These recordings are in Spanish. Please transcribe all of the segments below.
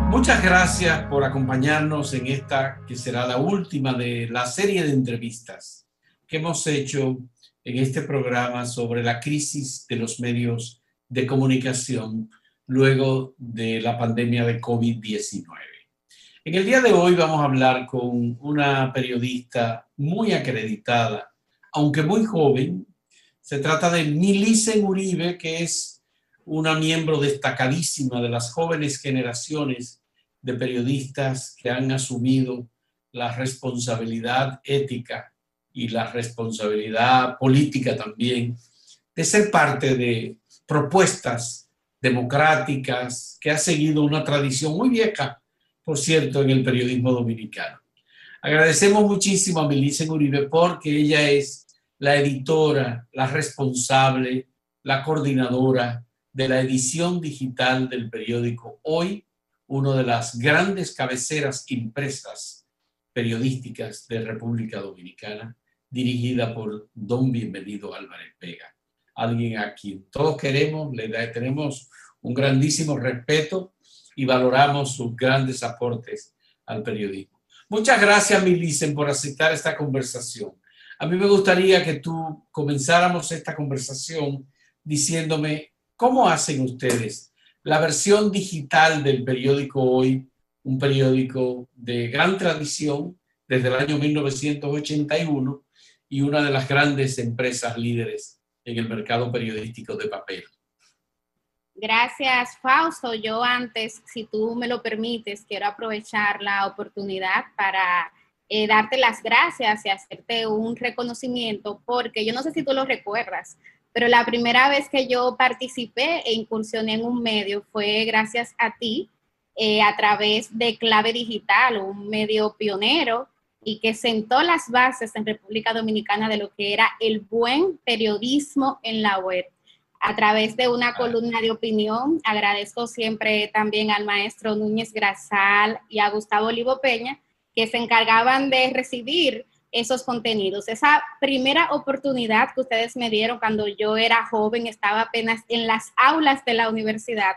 Muchas gracias por acompañarnos en esta que será la última de la serie de entrevistas que hemos hecho en este programa sobre la crisis de los medios de comunicación luego de la pandemia de COVID-19. En el día de hoy vamos a hablar con una periodista muy acreditada, aunque muy joven. Se trata de Milicen Uribe, que es una miembro destacadísima de las jóvenes generaciones de periodistas que han asumido la responsabilidad ética y la responsabilidad política también de ser parte de propuestas democráticas que ha seguido una tradición muy vieja, por cierto, en el periodismo dominicano. Agradecemos muchísimo a Milicen Uribe porque ella es la editora, la responsable, la coordinadora de la edición digital del periódico Hoy, una de las grandes cabeceras impresas periodísticas de República Dominicana, dirigida por don Bienvenido Álvarez Vega, alguien a quien todos queremos, tenemos un grandísimo respeto y valoramos sus grandes aportes al periodismo. Muchas gracias, Milicen, por aceptar esta conversación. A mí me gustaría que tú comenzáramos esta conversación diciéndome cómo hacen ustedes la versión digital del periódico Hoy, un periódico de gran tradición desde el año 1981 y una de las grandes empresas líderes en el mercado periodístico de papel. Gracias, Fausto. Yo antes, si tú me lo permites, quiero aprovechar la oportunidad para darte las gracias y hacerte un reconocimiento, porque yo no sé si tú lo recuerdas, pero la primera vez que yo participé e incursioné en un medio fue gracias a ti, a través de Clave Digital, un medio pionero y que sentó las bases en República Dominicana de lo que era el buen periodismo en la web. A través de una columna de opinión, agradezco siempre también al maestro Núñez Grasal y a Gustavo Olivo Peña, que se encargaban de recibir esos contenidos. Esa primera oportunidad que ustedes me dieron cuando yo era joven, estaba apenas en las aulas de la universidad.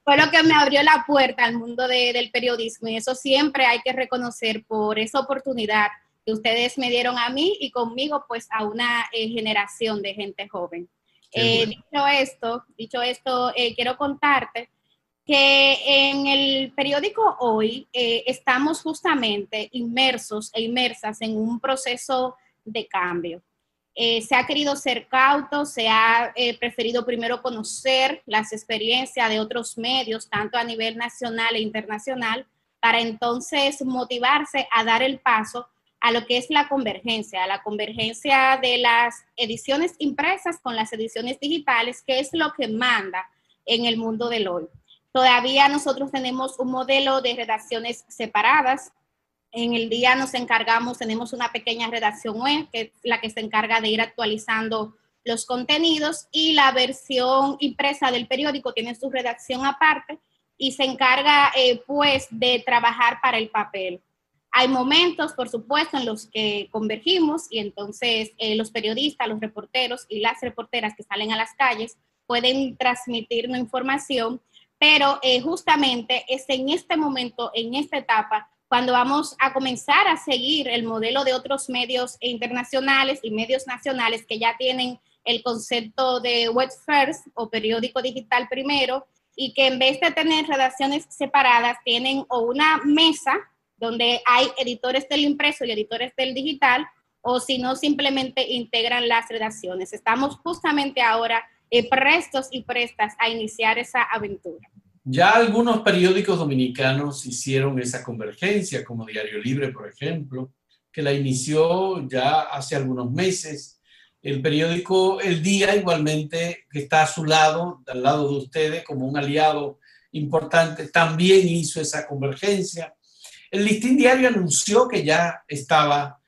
Fue lo que me abrió la puerta al mundo del periodismo, y eso siempre hay que reconocer por esa oportunidad que ustedes me dieron a mí y conmigo, pues a una generación de gente joven. Bueno. Dicho esto, quiero contarte que en el periódico Hoy estamos justamente inmersos e inmersas en un proceso de cambio. Se ha querido ser cauto, se ha preferido primero conocer las experiencias de otros medios, tanto a nivel nacional e internacional, para entonces motivarse a dar el paso a lo que es la convergencia de las ediciones impresas con las ediciones digitales, que es lo que manda en el mundo del hoy. Todavía nosotros tenemos un modelo de redacciones separadas. En el día tenemos una pequeña redacción web, que es la que se encarga de ir actualizando los contenidos, y la versión impresa del periódico tiene su redacción aparte y se encarga pues de trabajar para el papel. Hay momentos, por supuesto, en los que convergimos y entonces los periodistas, los reporteros y las reporteras que salen a las calles pueden transmitirnos información, pero justamente es en este momento, en esta etapa, cuando vamos a comenzar a seguir el modelo de otros medios internacionales y medios nacionales que ya tienen el concepto de web first o periódico digital primero, y que en vez de tener redacciones separadas tienen o una mesa donde hay editores del impreso y editores del digital, o si no, simplemente integran las redacciones. Estamos justamente ahora prestos y prestas a iniciar esa aventura. Ya algunos periódicos dominicanos hicieron esa convergencia, como Diario Libre, por ejemplo, que la inició ya hace algunos meses. El periódico El Día, igualmente, que está a su lado, al lado de ustedes, como un aliado importante, también hizo esa convergencia. El Listín Diario anunció que ya estaba,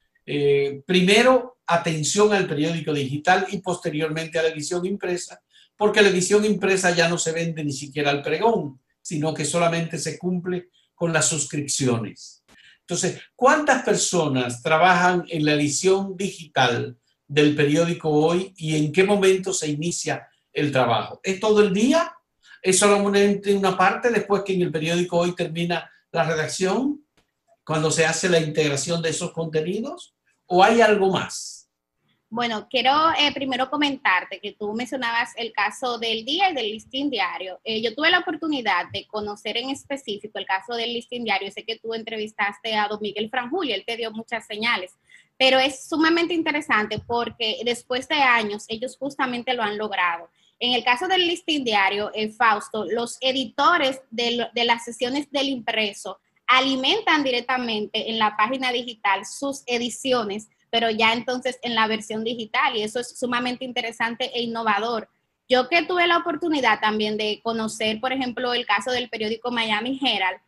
primero, atención al periódico digital y posteriormente a la edición impresa, porque la edición impresa ya no se vende ni siquiera al pregón, sino que solamente se cumple con las suscripciones. Entonces, ¿cuántas personas trabajan en la edición digital del periódico Hoy y en qué momento se inicia el trabajo? ¿Es todo el día? ¿Es solamente una parte después que en el periódico Hoy termina la redacción, cuando se hace la integración de esos contenidos? ¿O hay algo más? Bueno, quiero primero comentarte que tú mencionabas el caso del Día y del Listín Diario. Yo tuve la oportunidad de conocer en específico el caso del Listín Diario. Sé que tú entrevistaste a don Miguel Franjul y él te dio muchas señales, pero es sumamente interesante porque después de años ellos justamente lo han logrado. En el caso del Listín Diario, Fausto, los editores de las sesiones del impreso alimentan directamente en la página digital sus ediciones, pero ya entonces en la versión digital, y eso es sumamente interesante e innovador. Yo que tuve la oportunidad también de conocer, por ejemplo, el caso del periódico Miami Herald,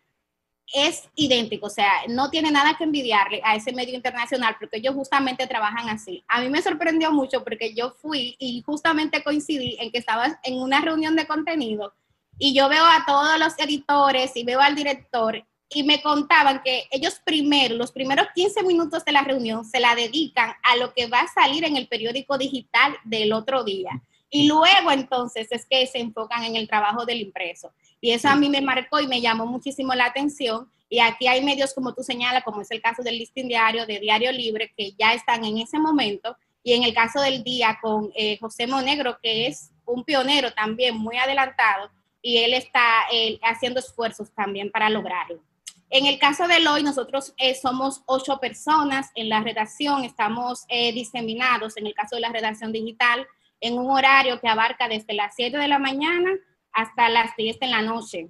es idéntico, o sea, no tiene nada que envidiarle a ese medio internacional porque ellos justamente trabajan así. A mí me sorprendió mucho porque yo fui y justamente coincidí en que estaba en una reunión de contenido y yo veo a todos los editores y veo al director y me contaban que ellos primero, los primeros 15 minutos de la reunión se la dedican a lo que va a salir en el periódico digital del otro día. Y luego entonces es que se enfocan en el trabajo del impreso. Y eso a mí me marcó y me llamó muchísimo la atención. Y aquí hay medios, como tú señalas, como es el caso del Listín Diario, de Diario Libre, que ya están en ese momento. Y en el caso del Día con José Monegro, que es un pionero también muy adelantado, y él está haciendo esfuerzos también para lograrlo. En el caso del Hoy, nosotros somos 8 personas en la redacción, estamos diseminados en el caso de la redacción digital en un horario que abarca desde las 7 de la mañana hasta las 10 de la noche.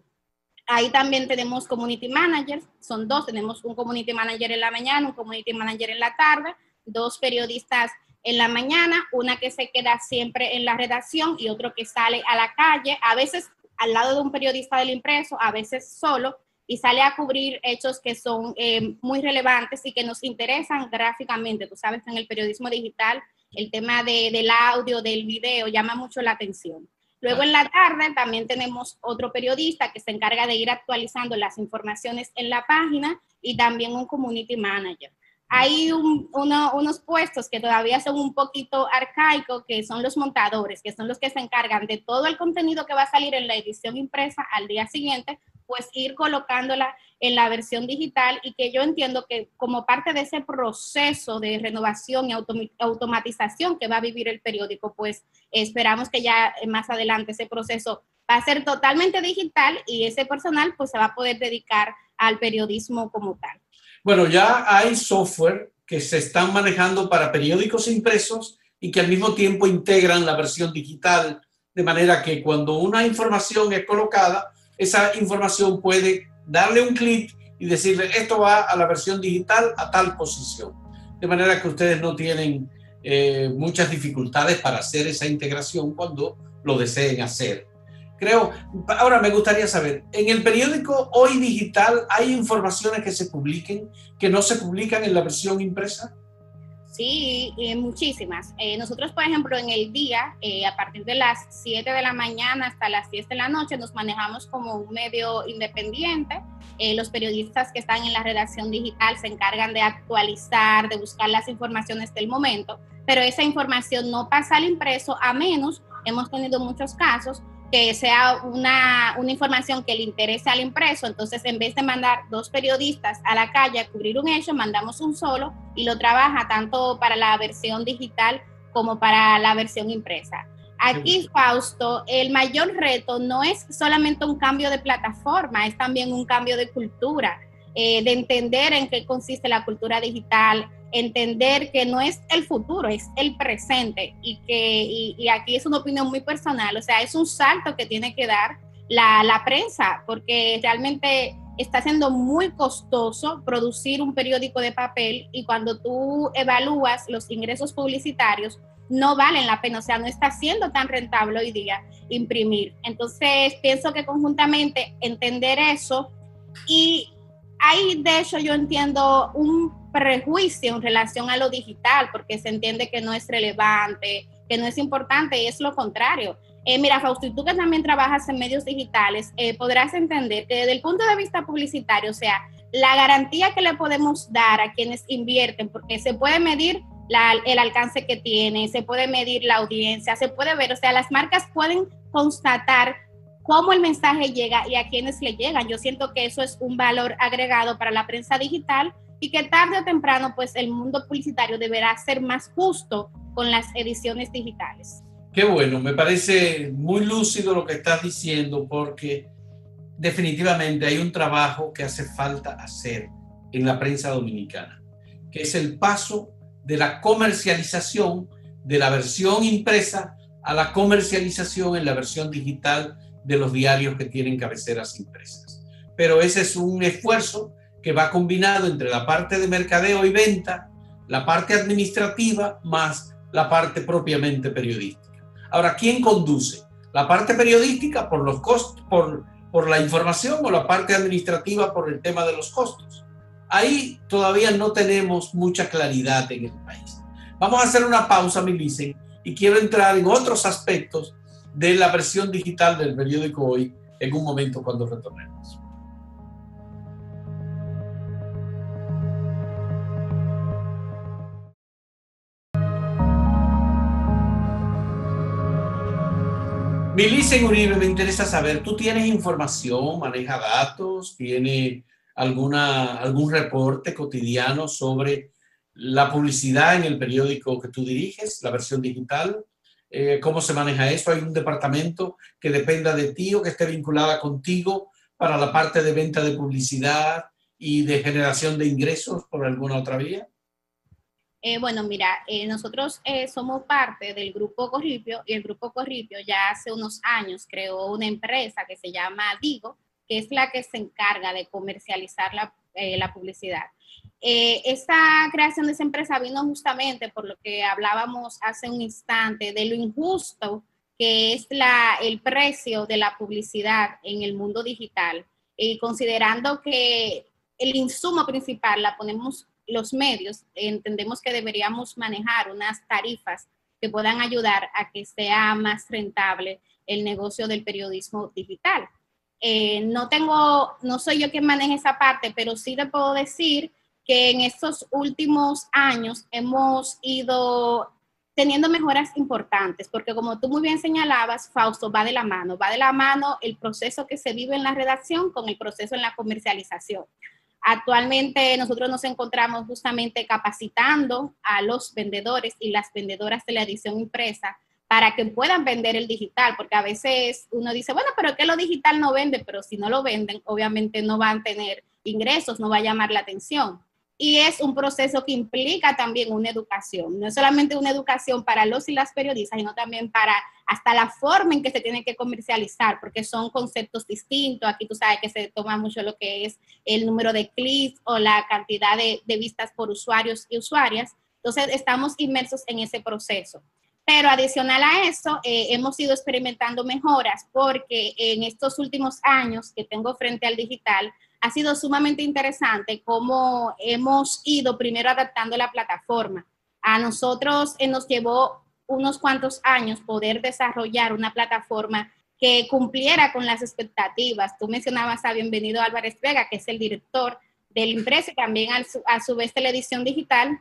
Ahí también tenemos community managers, son 2, tenemos un community manager en la mañana, un community manager en la tarde, 2 periodistas en la mañana, una que se queda siempre en la redacción y otro que sale a la calle, a veces al lado de un periodista del impreso, a veces solo, y sale a cubrir hechos que son muy relevantes y que nos interesan gráficamente. Tú sabes que en el periodismo digital el tema del audio, del video, llama mucho la atención. Luego en la tarde también tenemos otro periodista que se encarga de ir actualizando las informaciones en la página y también un community manager. Hay unos puestos que todavía son un poquito arcaicos, que son los montadores, que son los que se encargan de todo el contenido que va a salir en la edición impresa al día siguiente, pues ir colocándola en la versión digital, y que yo entiendo que como parte de ese proceso de renovación y automatización que va a vivir el periódico, pues esperamos que ya más adelante ese proceso va a ser totalmente digital y ese personal pues se va a poder dedicar al periodismo como tal. Bueno, ya hay software que se están manejando para periódicos impresos y que al mismo tiempo integran la versión digital, de manera que cuando una información es colocada, esa información puede darle un clic y decirle esto va a la versión digital a tal posición. De manera que ustedes no tienen muchas dificultades para hacer esa integración cuando lo deseen hacer. Creo, ahora me gustaría saber, ¿en el periódico Hoy Digital hay informaciones que se publiquen que no se publican en la versión impresa? Sí, muchísimas. Nosotros, por ejemplo, en el día, a partir de las 7 de la mañana hasta las 10 de la noche, nos manejamos como un medio independiente. Los periodistas que están en la redacción digital se encargan de actualizar, de buscar las informaciones del momento, pero esa información no pasa al impreso, a menos, hemos tenido muchos casos, que sea una información que le interese al impreso. Entonces, en vez de mandar 2 periodistas a la calle a cubrir un hecho, mandamos un solo y lo trabaja tanto para la versión digital como para la versión impresa. Aquí, Fausto, el mayor reto no es solamente un cambio de plataforma, es también un cambio de cultura, de entender en qué consiste la cultura digital, entender que no es el futuro, es el presente, y aquí es una opinión muy personal, o sea, es un salto que tiene que dar la prensa, porque realmente está siendo muy costoso producir un periódico de papel, y cuando tú evalúas los ingresos publicitarios, no valen la pena, o sea, no está siendo tan rentable hoy día imprimir. Entonces, pienso que conjuntamente entender eso, y hay, de hecho, yo entiendo un prejuicio en relación a lo digital, porque se entiende que no es relevante, que no es importante, y es lo contrario. Mira, Fausto, y tú que también trabajas en medios digitales, podrás entender que desde el punto de vista publicitario, o sea, la garantía que le podemos dar a quienes invierten, porque se puede medir el alcance que tiene, se puede medir la audiencia, se puede ver, o sea, las marcas pueden constatar cómo el mensaje llega y a quiénes le llegan. Yo siento que eso es un valor agregado para la prensa digital y que tarde o temprano pues el mundo publicitario deberá ser más justo con las ediciones digitales. Qué bueno, me parece muy lúcido lo que estás diciendo, porque definitivamente hay un trabajo que hace falta hacer en la prensa dominicana, que es el paso de la comercialización de la versión impresa a la comercialización en la versión digital de los diarios que tienen cabeceras impresas. Pero ese es un esfuerzo que va combinado entre la parte de mercadeo y venta, la parte administrativa más la parte propiamente periodística. Ahora, ¿quién conduce? ¿La parte periodística por los costos, por la información, o la parte administrativa por el tema de los costos? Ahí todavía no tenemos mucha claridad en el país. Vamos a hacer una pausa, Milicen, y quiero entrar en otros aspectos de la versión digital del periódico Hoy en un momento cuando retornemos. Milicen Uribe, me interesa saber, ¿tú tienes información, maneja datos, tiene algún reporte cotidiano sobre la publicidad en el periódico que tú diriges, la versión digital? ¿Cómo se maneja eso? ¿Hay un departamento que dependa de ti o que esté vinculada contigo para la parte de venta de publicidad y de generación de ingresos por alguna otra vía? Bueno, mira, nosotros somos parte del Grupo Corripio y el Grupo Corripio ya hace unos años creó una empresa que se llama Digo, que es la que se encarga de comercializar la publicidad. Esta creación de esa empresa vino justamente por lo que hablábamos hace un instante de lo injusto que es el precio de la publicidad en el mundo digital, y considerando que el insumo principal la ponemos los medios, entendemos que deberíamos manejar unas tarifas que puedan ayudar a que sea más rentable el negocio del periodismo digital. No soy yo quien maneje esa parte, pero sí te puedo decir que en estos últimos años hemos ido teniendo mejoras importantes, porque como tú muy bien señalabas, Fausto, va de la mano el proceso que se vive en la redacción con el proceso en la comercialización. Actualmente nosotros nos encontramos justamente capacitando a los vendedores y las vendedoras de la edición impresa para que puedan vender el digital, porque a veces uno dice, bueno, pero que lo digital no vende, pero si no lo venden, obviamente no van a tener ingresos, no va a llamar la atención. Y es un proceso que implica también una educación, no es solamente una educación para los y las periodistas, sino también para hasta la forma en que se tiene que comercializar, porque son conceptos distintos. Aquí tú sabes que se toma mucho lo que es el número de clics o la cantidad de vistas por usuarios y usuarias. Entonces, estamos inmersos en ese proceso. Pero adicional a eso, hemos ido experimentando mejoras porque en estos últimos años que tengo frente al digital, ha sido sumamente interesante cómo hemos ido primero adaptando la plataforma. A nosotros nos llevó unos cuantos años poder desarrollar una plataforma que cumpliera con las expectativas. Tú mencionabas a Bienvenido Álvarez Vega, que es el director de la empresa y también a su vez de la edición digital.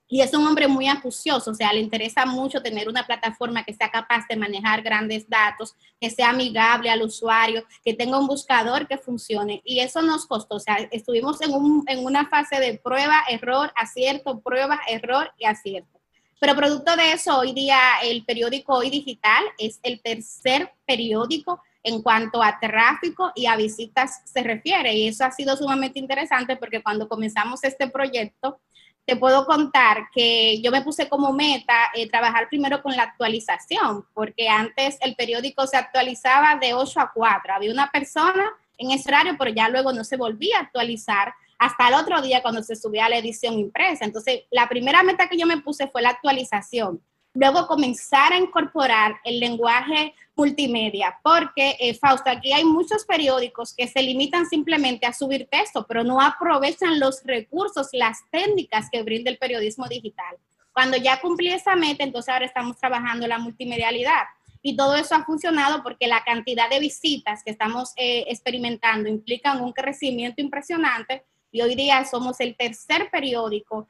Y es un hombre muy acucioso, o sea, le interesa mucho tener una plataforma que sea capaz de manejar grandes datos, que sea amigable al usuario, que tenga un buscador que funcione. Y eso nos costó, o sea, estuvimos en una fase de prueba, error, acierto, prueba, error y acierto. Pero producto de eso, hoy día el periódico Hoy Digital es el tercer periódico en cuanto a tráfico y a visitas se refiere. Y eso ha sido sumamente interesante porque cuando comenzamos este proyecto, te puedo contar que yo me puse como meta trabajar primero con la actualización, porque antes el periódico se actualizaba de 8 a 4. Había una persona en ese horario, pero ya luego no se volvía a actualizar hasta el otro día cuando se subía a la edición impresa. Entonces, la primera meta que yo me puse fue la actualización. Luego comenzar a incorporar el lenguaje multimedia, porque, Fausto, aquí hay muchos periódicos que se limitan simplemente a subir texto, pero no aprovechan los recursos, las técnicas que brinda el periodismo digital. Cuando ya cumplí esa meta, entonces ahora estamos trabajando la multimedialidad. Y todo eso ha funcionado porque la cantidad de visitas que estamos experimentando implican un crecimiento impresionante. Y hoy día somos el tercer periódico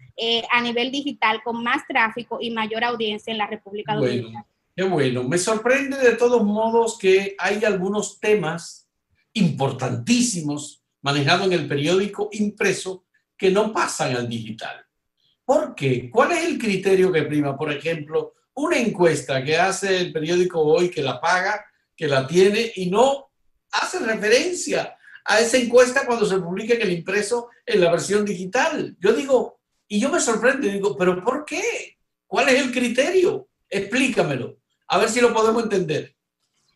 a nivel digital con más tráfico y mayor audiencia en la República Dominicana. Qué bueno. Me sorprende de todos modos que hay algunos temas importantísimos manejados en el periódico impreso que no pasan al digital. ¿Por qué? ¿Cuál es el criterio que prima? Por ejemplo, una encuesta que hace el periódico Hoy, que la paga, que la tiene y no hace referencia a esa encuesta cuando se publica en el impreso en la versión digital. Yo digo, y yo me sorprendo y digo, ¿pero por qué? ¿Cuál es el criterio? Explícamelo, a ver si lo podemos entender.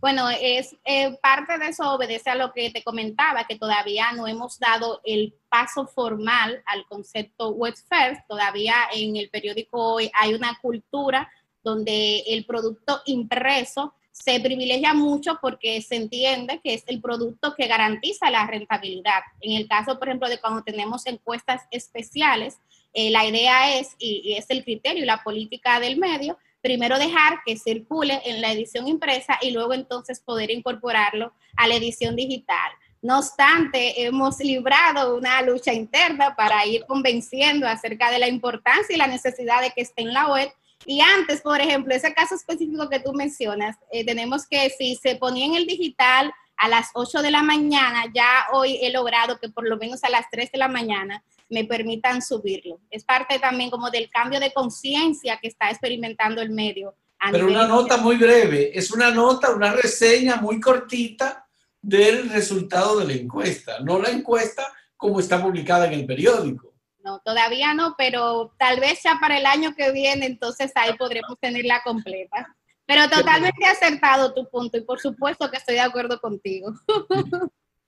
Bueno, es parte de eso obedece a lo que te comentaba, que todavía no hemos dado el paso formal al concepto web first. Todavía en el periódico Hoy hay una cultura donde el producto impreso se privilegia mucho porque se entiende que es el producto que garantiza la rentabilidad. En el caso, por ejemplo, de cuando tenemos encuestas especiales, la idea es, y es el criterio y la política del medio, primero dejar que circule en la edición impresa y luego entonces poder incorporarlo a la edición digital. No obstante, hemos librado una lucha interna para ir convenciendo acerca de la importancia y la necesidad de que esté en la web. Y antes, por ejemplo, ese caso específico que tú mencionas, tenemos que si se ponía en el digital a las 8 de la mañana, ya hoy he logrado que por lo menos a las 3 de la mañana me permitan subirlo. Es parte también como del cambio de conciencia que está experimentando el medio. Pero una nota muy breve, es una nota, una reseña muy cortita del resultado de la encuesta, no la encuesta como está publicada en el periódico. No, todavía no, pero tal vez ya para el año que viene, entonces ahí podremos tenerla completa. Pero totalmente acertado tu punto y por supuesto que estoy de acuerdo contigo.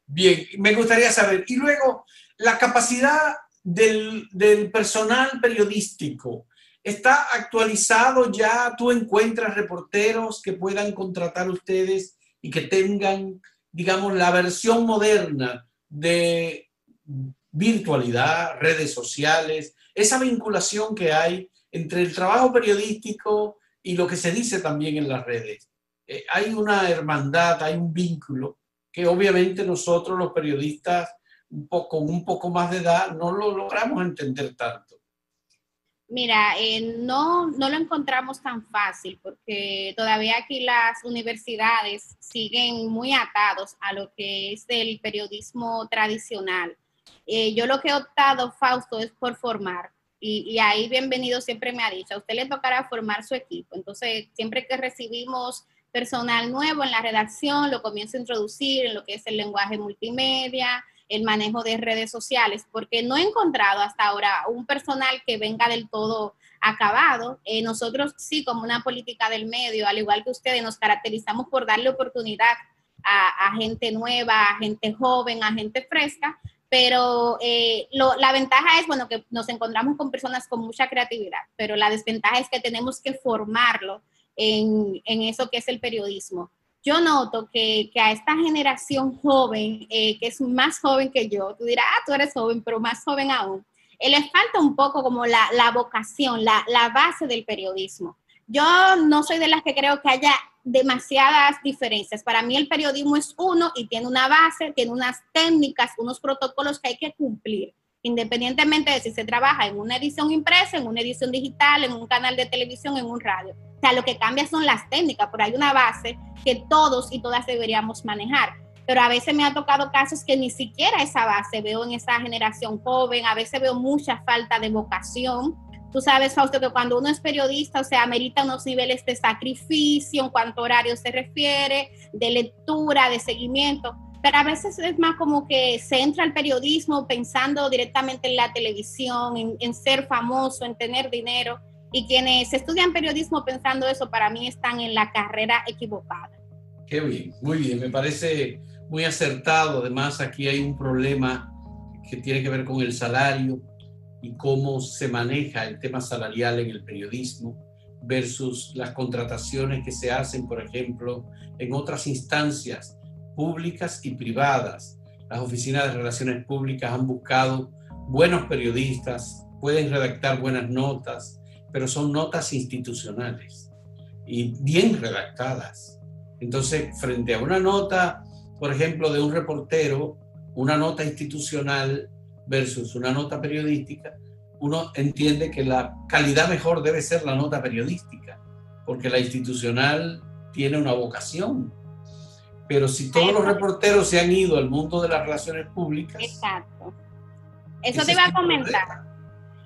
Bien, me gustaría saber, y luego la capacidad del personal periodístico, ¿está actualizado ya? ¿Tú encuentras reporteros que puedan contratar ustedes y que tengan, digamos, la versión moderna de virtualidad, redes sociales, esa vinculación que hay entre el trabajo periodístico y lo que se dice también en las redes? Hay una hermandad, hay un vínculo que obviamente nosotros los periodistas con un poco más de edad no lo logramos entender tanto. Mira, no lo encontramos tan fácil porque todavía aquí las universidades siguen muy atados a lo que es el periodismo tradicional. Yo lo que he optado, Fausto, es por formar. Y ahí bienvenido siempre me ha dicho, a usted le tocará formar su equipo. Entonces, siempre que recibimos personal nuevo en la redacción, lo comienzo a introducir en lo que es el lenguaje multimedia, el manejo de redes sociales, porque no he encontrado hasta ahora un personal que venga del todo acabado. Nosotros sí, como una política del medio, al igual que ustedes, nos caracterizamos por darle oportunidad a gente nueva, a gente joven, a gente fresca, pero la ventaja es, bueno, que nos encontramos con personas con mucha creatividad, pero la desventaja es que tenemos que formarlo en eso que es el periodismo. Yo noto que a esta generación joven, que es más joven que yo, tú dirás, tú eres joven, pero más joven aún, les falta un poco como la vocación, la base del periodismo. Yo no soy de las que creo que haya demasiadas diferencias. Para mí el periodismo es uno y tiene una base, tiene unas técnicas, unos protocolos que hay que cumplir, independientemente de si se trabaja en una edición impresa, en una edición digital, en un canal de televisión, en un radio. O sea, lo que cambia son las técnicas, pero hay una base que todos y todas deberíamos manejar. Pero a veces me ha tocado casos que ni siquiera esa base veo en esa generación joven, a veces veo mucha falta de vocación. Tú sabes, Fausto, que cuando uno es periodista, o sea, amerita unos niveles de sacrificio en cuanto a horario se refiere, de lectura, de seguimiento, pero a veces es más como que se entra al periodismo pensando directamente en la televisión, en ser famoso, en tener dinero, y quienes estudian periodismo pensando eso, para mí están en la carrera equivocada. Qué bien, muy bien, me parece muy acertado. Además, aquí hay un problema que tiene que ver con el salario y cómo se maneja el tema salarial en el periodismo versus las contrataciones que se hacen, por ejemplo, en otras instancias públicas y privadas. Las oficinas de relaciones públicas han buscado buenos periodistas, pueden redactar buenas notas, pero son notas institucionales y bien redactadas. Entonces, frente a una nota, por ejemplo, de un reportero, una nota institucional versus una nota periodística, uno entiende que la calidad mejor debe ser la nota periodística. porque la institucional tiene una vocación. Pero si todos los reporteros se han ido al mundo de las relaciones públicas... Exacto. Eso te iba a comentar.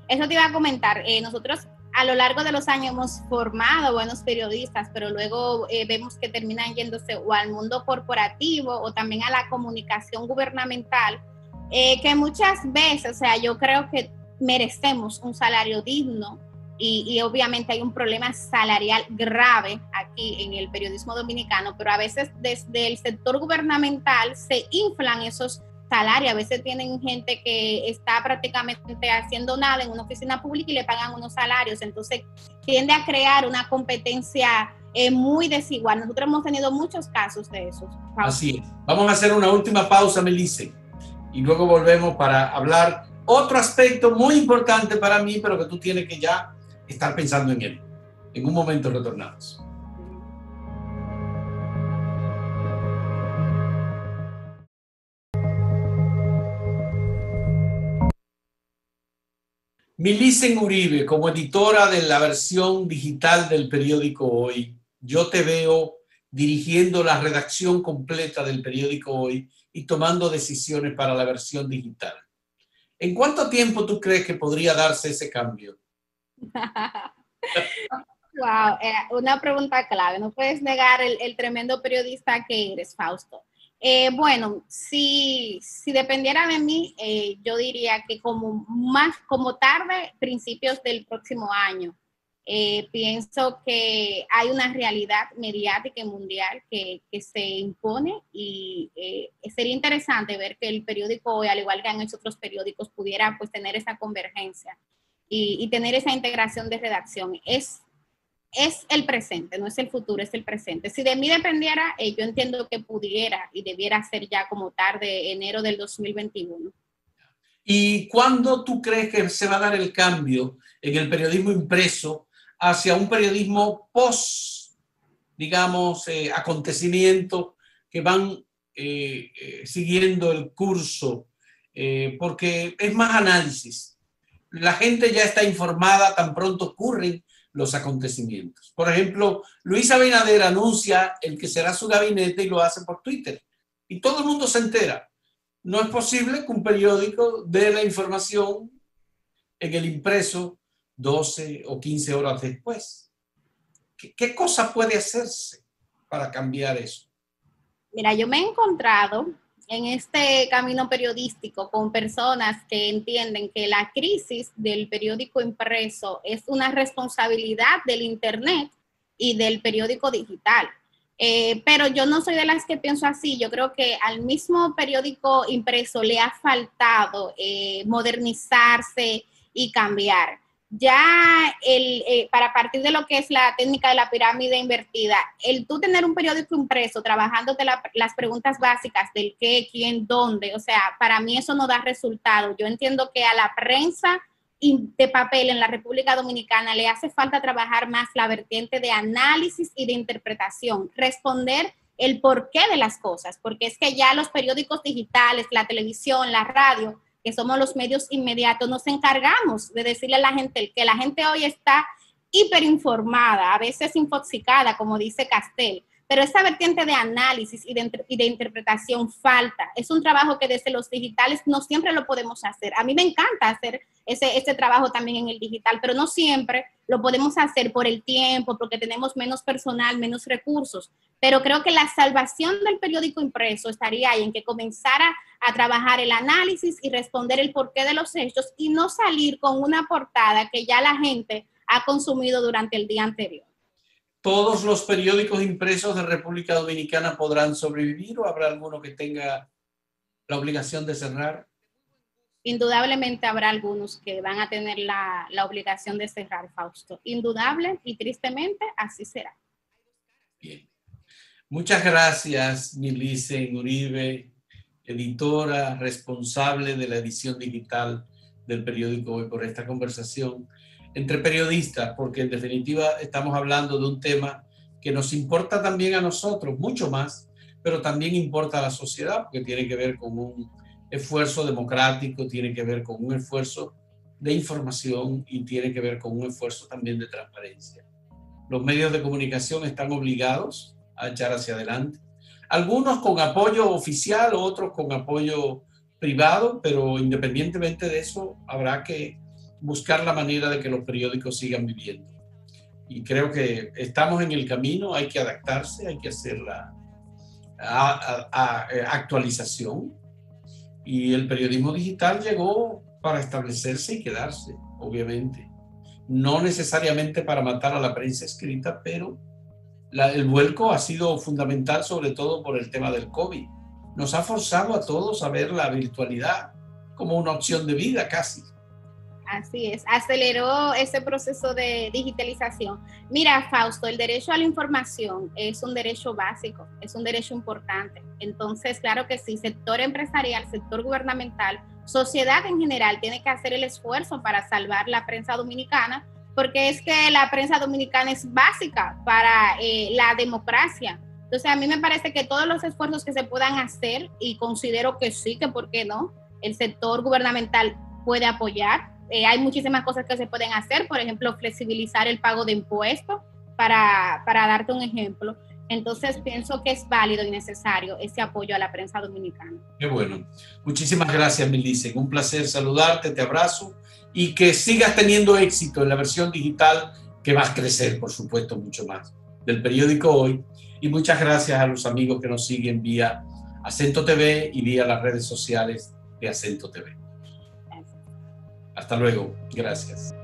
Eso te iba a comentar. Nosotros a lo largo de los años hemos formado buenos periodistas, pero luego vemos que terminan yéndose o al mundo corporativo o también a la comunicación gubernamental, que muchas veces, o sea, yo creo que merecemos un salario digno y obviamente hay un problema salarial grave aquí en el periodismo dominicano, pero a veces desde el sector gubernamental se inflan esos salarios. A veces tienen gente que está prácticamente haciendo nada en una oficina pública y le pagan unos salarios, entonces tiende a crear una competencia muy desigual. Nosotros hemos tenido muchos casos de esos. Así es. Vamos a hacer una última pausa, Melissa, y luego volvemos para hablar otro aspecto muy importante para mí, pero que tú tienes que ya estar pensando en él. En un momento retornamos. Melissa Uribe, como editora de la versión digital del periódico Hoy, yo te veo dirigiendo la redacción completa del periódico Hoy y tomando decisiones para la versión digital. ¿En cuánto tiempo tú crees que podría darse ese cambio? Wow, una pregunta clave. No puedes negar el tremendo periodista que eres, Fausto. Bueno, si dependiera de mí, yo diría que como tarde, principios del próximo año. Pienso que hay una realidad mediática y mundial que se impone y sería interesante ver que el periódico Hoy, al igual que han hecho otros periódicos, pudiera pues tener esa convergencia y tener esa integración de redacción. Es el presente, no es el futuro, es el presente. Si de mí dependiera, yo entiendo que pudiera y debiera ser ya como tarde, enero del 2021. ¿Y cuándo tú crees que se va a dar el cambio en el periodismo impreso hacia un periodismo post, digamos, acontecimientos que van siguiendo el curso? Porque es más análisis. La gente ya está informada tan pronto ocurren los acontecimientos. Por ejemplo, Luis Abinader anuncia el que será su gabinete y lo hace por Twitter. Y todo el mundo se entera. No es posible que un periódico dé la información en el impreso 12 o 15 horas después. ¿Qué cosa puede hacerse para cambiar eso? Mira, yo me he encontrado en este camino periodístico con personas que entienden que la crisis del periódico impreso es una responsabilidad del Internet y del periódico digital. Pero yo no soy de las que pienso así. Yo creo que al mismo periódico impreso le ha faltado modernizarse y cambiar. Ya para partir de lo que es la técnica de la pirámide invertida, el tú tener un periódico impreso trabajándote las preguntas básicas del qué, quién, dónde, o sea, para mí eso no da resultado. Yo entiendo que a la prensa de papel en la República Dominicana le hace falta trabajar más la vertiente de análisis y de interpretación, responder el porqué de las cosas, porque es que ya los periódicos digitales, la televisión, la radio, que somos los medios inmediatos, nos encargamos de decirle a la gente que la gente hoy está hiperinformada, a veces infoxicada, como dice Castel, pero esa vertiente de análisis y de interpretación falta. Es un trabajo que desde los digitales no siempre lo podemos hacer. A mí me encanta hacer ese trabajo también en el digital, pero no siempre lo podemos hacer por el tiempo, porque tenemos menos personal, menos recursos. Pero creo que la salvación del periódico impreso estaría ahí en que comenzara a trabajar el análisis y responder el porqué de los hechos y no salir con una portada que ya la gente ha consumido durante el día anterior. ¿Todos los periódicos impresos de República Dominicana podrán sobrevivir o habrá alguno que tenga la obligación de cerrar? Indudablemente habrá algunos que van a tener la obligación de cerrar, Fausto. Indudable y tristemente así será. Bien. Muchas gracias, Melissa Uribe, editora responsable de la edición digital del periódico Hoy, por esta conversación entre periodistas, porque en definitiva estamos hablando de un tema que nos importa también a nosotros, mucho más, pero también importa a la sociedad, porque tiene que ver con un esfuerzo democrático, tiene que ver con un esfuerzo de información y tiene que ver con un esfuerzo también de transparencia. Los medios de comunicación están obligados a echar hacia adelante. Algunos con apoyo oficial, otros con apoyo privado, pero independientemente de eso, habrá que buscar la manera de que los periódicos sigan viviendo. Y creo que estamos en el camino, hay que adaptarse, hay que hacer la actualización. Y el periodismo digital llegó para establecerse y quedarse, obviamente. No necesariamente para matar a la prensa escrita, pero el vuelco ha sido fundamental, sobre todo por el tema del COVID. Nos ha forzado a todos a ver la virtualidad como una opción de vida casi. Así es, aceleró ese proceso de digitalización. Mira, Fausto, el derecho a la información es un derecho básico, es un derecho importante. Entonces, claro que sí, sector empresarial, sector gubernamental, sociedad en general tiene que hacer el esfuerzo para salvar la prensa dominicana, porque es que la prensa dominicana es básica para la democracia. Entonces, a mí me parece que todos los esfuerzos que se puedan hacer, y considero que sí, que por qué no, el sector gubernamental puede apoyar. Hay muchísimas cosas que se pueden hacer, por ejemplo, flexibilizar el pago de impuestos, para darte un ejemplo. Entonces, pienso que es válido y necesario ese apoyo a la prensa dominicana. Qué bueno. Muchísimas gracias, Milicen. Un placer saludarte, te abrazo y que sigas teniendo éxito en la versión digital, que va a crecer, por supuesto, mucho más, del periódico Hoy. Y muchas gracias a los amigos que nos siguen vía Acento TV y vía las redes sociales de Acento TV. Hasta luego. Gracias.